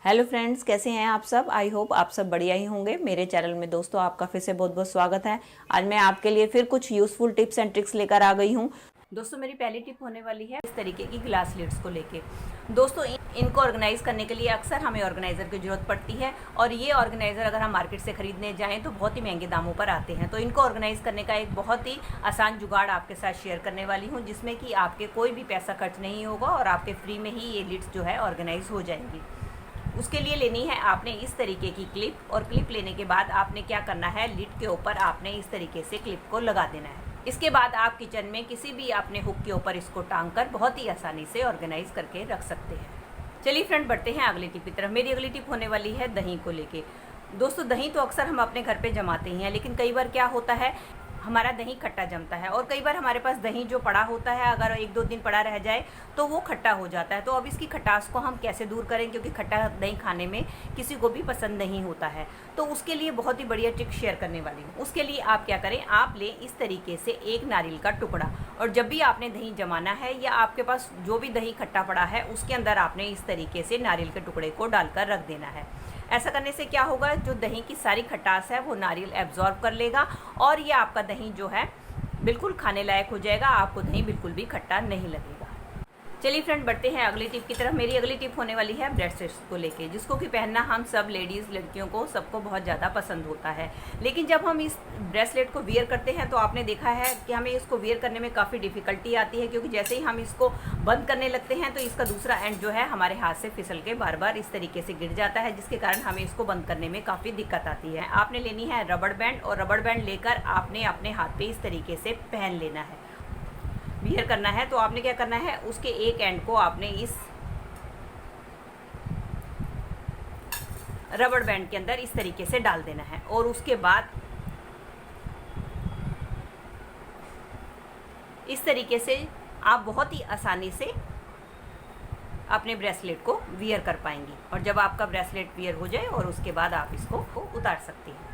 Hello friends, कैसे हैं आप सब। आई होप आप सब बढ़िया ही होंगे। मेरे चैनल में दोस्तों आपका फिर से बहुत बहुत स्वागत है। आज मैं आपके लिए फिर कुछ यूजफुल टिप्स एंड ट्रिक्स लेकर आ गई हूँ। दोस्तों मेरी पहली टिप होने वाली है इस तरीके की ग्लास लिड्स को लेके। दोस्तों इनको ऑर्गेनाइज करने के लिए अक्सर हमें ऑर्गेनाइजर की जरूरत पड़ती है और ये ऑर्गेनाइजर अगर हम मार्केट से खरीदने जाएं तो बहुत ही महंगे दामों पर आते हैं। तो इनको ऑर्गेनाइज करने का एक बहुत ही आसान जुगाड़ आपके साथ शेयर करने वाली हूँ, जिसमें कि आपके कोई भी पैसा खर्च नहीं होगा और आपके फ्री में ही ये लिड्स जो है ऑर्गेनाइज हो जाएंगी। उसके लिए लेनी है आपने इस तरीके की क्लिप, और क्लिप लेने के बाद आपने क्या करना है, लिड के ऊपर आपने इस तरीके से क्लिप को लगा देना है। इसके बाद आप किचन में किसी भी अपने हुक के ऊपर इसको टांग कर बहुत ही आसानी से ऑर्गेनाइज करके रख सकते हैं। चलिए फ्रेंड, बढ़ते हैं अगली टिप की तरफ। मेरी अगली टिप होने वाली है दही को लेके। दोस्तों दही तो अक्सर हम अपने घर पे जमाते ही हैं, लेकिन कई बार क्या होता है हमारा दही खट्टा जमता है और कई बार हमारे पास दही जो पड़ा होता है अगर 1-2 दिन पड़ा रह जाए तो वो खट्टा हो जाता है। तो अब इसकी खटास को हम कैसे दूर करें, क्योंकि खट्टा दही खाने में किसी को भी पसंद नहीं होता है। तो उसके लिए बहुत ही बढ़िया ट्रिक शेयर करने वाली हूँ। उसके लिए आप क्या करें, आप लें इस तरीके से एक नारियल का टुकड़ा, और जब भी आपने दही जमाना है या आपके पास जो भी दही खट्टा पड़ा है उसके अंदर आपने इस तरीके से नारियल के टुकड़े को डालकर रख देना है। ऐसा करने से क्या होगा, जो दही की सारी खटास है वो नारियल एब्जॉर्ब कर लेगा और ये आपका दही जो है बिल्कुल खाने लायक हो जाएगा। आपको दही बिल्कुल भी खट्टा नहीं लगेगा। चलिए फ्रेंड, बढ़ते हैं अगली टिप की तरफ। मेरी अगली टिप होने वाली है ब्रेसलेट्स को लेके, जिसको कि पहनना हम सब लेडीज़ लड़कियों को सबको बहुत ज़्यादा पसंद होता है। लेकिन जब हम इस ब्रेसलेट को वियर करते हैं तो आपने देखा है कि हमें इसको वियर करने में काफ़ी डिफ़िकल्टी आती है, क्योंकि जैसे ही हम इसको बंद करने लगते हैं तो इसका दूसरा एंड जो है हमारे हाथ से फिसल के बार बार इस तरीके से गिर जाता है, जिसके कारण हमें इसको बंद करने में काफ़ी दिक्कत आती है। आपने लेनी है रबड़ बैंड, और रबड़ बैंड लेकर आपने अपने हाथ पे इस तरीके से पहन लेना है। वियर करना है तो आपने क्या करना है, उसके एक एंड को आपने इस रबड़ बैंड के अंदर इस तरीके से डाल देना है, और उसके बाद इस तरीके से आप बहुत ही आसानी से अपने ब्रेसलेट को वियर कर पाएंगी। और जब आपका ब्रेसलेट वियर हो जाए और उसके बाद आप इसको उतार सकती हैं।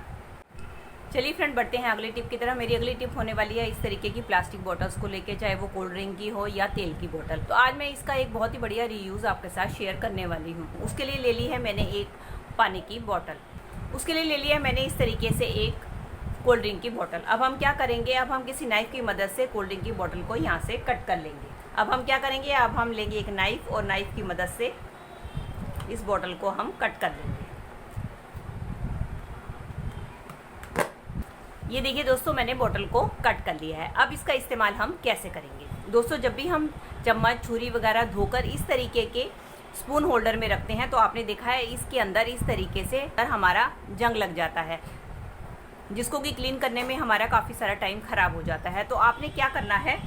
चलिए फ्रेंड, बढ़ते हैं अगली टिप की तरफ। मेरी अगली टिप होने वाली है इस तरीके की प्लास्टिक बॉटल्स को लेके, चाहे वो कोल्ड ड्रिंक की हो या तेल की बोतल। तो आज मैं इसका एक बहुत ही बढ़िया रीयूज़ आपके साथ शेयर करने वाली हूँ। उसके लिए ले ली है मैंने एक पानी की बोतल, उसके लिए ले लिया है मैंने इस तरीके से एक कोल्ड ड्रिंक की बोतल। अब हम क्या करेंगे, अब हम किसी नाइफ़ की मदद से कोल्ड ड्रिंक की बोतल को यहाँ से कट कर लेंगे। अब हम क्या करेंगे, अब हम लेंगे एक नाइफ़ और नाइफ़ की मदद से इस बोतल को हम कट कर लेंगे। ये देखिए दोस्तों, मैंने बोतल को कट कर लिया है। अब इसका इस्तेमाल हम कैसे करेंगे। दोस्तों जब भी हम चम्मच छुरी वगैरह धोकर इस तरीके के स्पून होल्डर में रखते हैं तो आपने देखा है इसके अंदर इस तरीके से हमारा जंग लग जाता है, जिसको कि क्लीन करने में हमारा काफ़ी सारा टाइम ख़राब हो जाता है। तो आपने क्या करना है,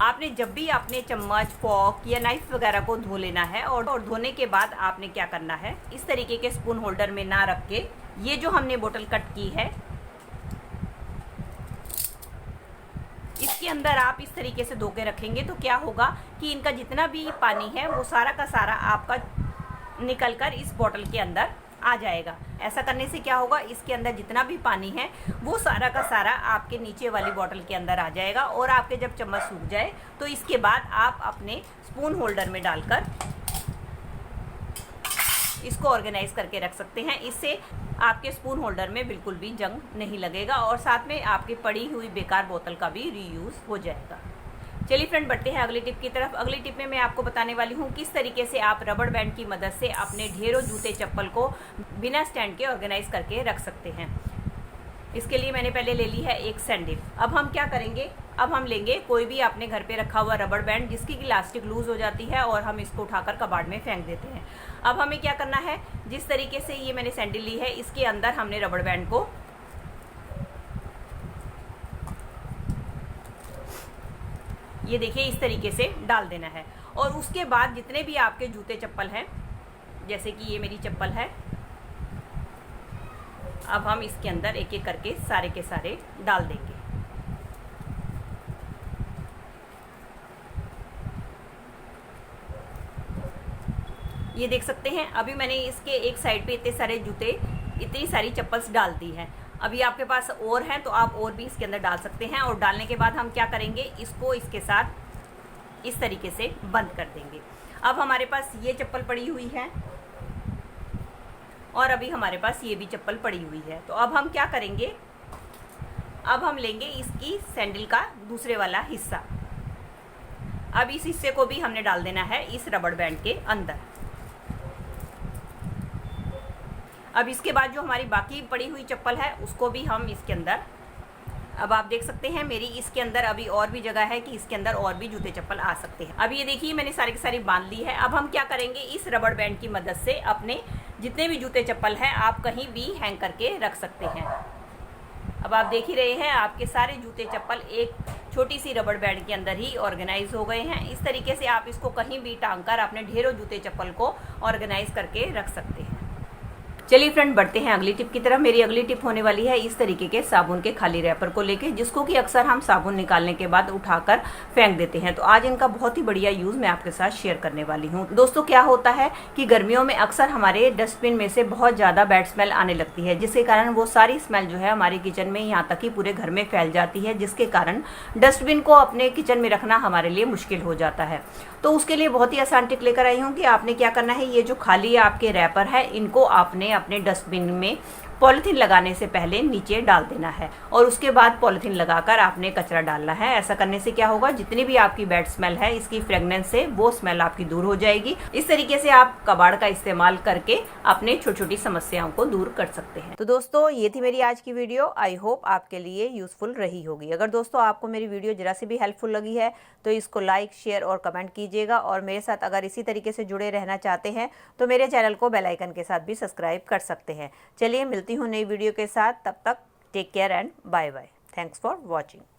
आपने जब भी अपने चम्मच फॉर्क या नाइफ वगैरह को धो लेना है, और धोने के बाद आपने क्या करना है, इस तरीके के स्पून होल्डर में ना रख के ये जो हमने बोतल कट की है इसके अंदर आप इस तरीके से धो के रखेंगे तो क्या होगा कि इनका जितना भी पानी है वो सारा का सारा आपका निकल कर इस बोतल के अंदर आ जाएगा। ऐसा करने से क्या होगा, इसके अंदर जितना भी पानी है वो सारा का सारा आपके नीचे वाली बोतल के अंदर आ जाएगा, और आपके जब चम्मच सूख जाए तो इसके बाद आप अपने स्पून होल्डर में डालकर इसको ऑर्गेनाइज करके रख सकते हैं। इससे आपके स्पून होल्डर में बिल्कुल भी जंग नहीं लगेगा और साथ में आपकी पड़ी हुई बेकार बोतल का भी रीयूज़ हो जाएगा। चलिए फ्रेंड, बढ़ते हैं अगली टिप की तरफ। अगली टिप में मैं आपको बताने वाली हूँ किस तरीके से आप रबड़ बैंड की मदद से अपने ढेरों जूते चप्पल को बिना स्टैंड के ऑर्गेनाइज करके रख सकते हैं। इसके लिए मैंने पहले ले ली है एक सैंडल। अब हम क्या करेंगे, अब हम लेंगे कोई भी अपने घर पे रखा हुआ रबड़ बैंड जिसकी इलास्टिक लूज़ हो जाती है, और हम इसको उठाकर कबाड़ में फेंक देते हैं। अब हमें क्या करना है, जिस तरीके से ये मैंने सैंडल ली है इसके अंदर हमने रबड़ बैंड को ये देखिए इस तरीके से डाल देना है, और उसके बाद जितने भी आपके जूते चप्पल हैं, जैसे कि ये मेरी चप्पल है, अब हम इसके अंदर एक एक करके सारे के सारे डाल देंगे। ये देख सकते हैं अभी मैंने इसके एक साइड पे इतने सारे जूते, इतनी सारी चप्पल्स डाल दी हैं। अभी आपके पास और हैं तो आप और भी इसके अंदर डाल सकते हैं, और डालने के बाद हम क्या करेंगे, इसको इसके साथ इस तरीके से बंद कर देंगे। अब हमारे पास ये चप्पल पड़ी हुई है और अभी हमारे पास ये भी चप्पल पड़ी हुई है। तो अब हम क्या करेंगे, अब हम लेंगे इसकी सैंडल का दूसरे वाला हिस्सा। अब इस हिस्से को भी हमने डाल देना है इस रबड़ बैंड के अंदर। अब इसके बाद जो हमारी बाकी पड़ी हुई चप्पल है उसको भी हम इसके अंदर, अब आप देख सकते हैं मेरी इसके अंदर अभी और भी जगह है कि इसके अंदर और भी जूते चप्पल आ सकते हैं। अब ये देखिए मैंने सारी की सारी बांध ली है। अब हम क्या करेंगे, इस रबड़ बैंड की मदद से अपने जितने भी जूते चप्पल हैं आप कहीं भी हैंग करके रख सकते हैं। अब आप देख ही रहे हैं आपके सारे जूते चप्पल एक छोटी सी रबड़ बैंड के अंदर ही ऑर्गेनाइज हो गए हैं। इस तरीके से आप इसको कहीं भी टांग कर अपने ढेरों जूते चप्पल को ऑर्गेनाइज करके रख सकते हैं। चलिए फ्रेंड, बढ़ते हैं अगली टिप की तरफ। मेरी अगली टिप होने वाली है इस तरीके के साबुन के खाली रैपर को लेके, जिसको कि अक्सर हम साबुन निकालने के बाद उठाकर फेंक देते हैं। तो आज इनका बहुत ही बढ़िया यूज मैं आपके साथ शेयर करने वाली हूँ। दोस्तों, क्या होता है कि गर्मियों में अक्सर हमारे डस्टबिन में से बहुत ज्यादा बैड स्मेल आने लगती है, जिसके कारण वो सारी स्मेल जो है हमारे किचन में, यहाँ तक कि पूरे घर में फैल जाती है, जिसके कारण डस्टबिन को अपने किचन में रखना हमारे लिए मुश्किल हो जाता है। तो उसके लिए बहुत ही आसान टिप लेकर आई हूँ कि आपने क्या करना है, ये जो खाली आपके रैपर है इनको आपने अपने डस्टबिन में पॉलिथीन लगाने से पहले नीचे डाल देना है और उसके बाद पॉलिथीन लगाकर आपने कचरा डालना है। ऐसा करने से क्या होगा, जितनी भी आपकी बैड स्मेल है इसकी फ्रेगनेंस से वो स्मेल आपकी दूर हो जाएगी। इस तरीके से आप कबाड़ का इस्तेमाल करके अपने छोटी छोटी समस्याओं को दूर कर सकते हैं। तो दोस्तों, ये थी मेरी आज की वीडियो। आई होप आपके लिए यूजफुल रही होगी। अगर दोस्तों आपको मेरी वीडियो जरा सी भी हेल्पफुल लगी है तो इसको लाइक, शेयर और कमेंट कीजिएगा। और मेरे साथ अगर इसी तरीके से जुड़े रहना चाहते हैं तो मेरे चैनल को बेल आइकन के साथ भी सब्सक्राइब कर सकते हैं। चलिए मिलती हूँ नई वीडियो के साथ, तब तक take care and bye bye. Thanks for watching.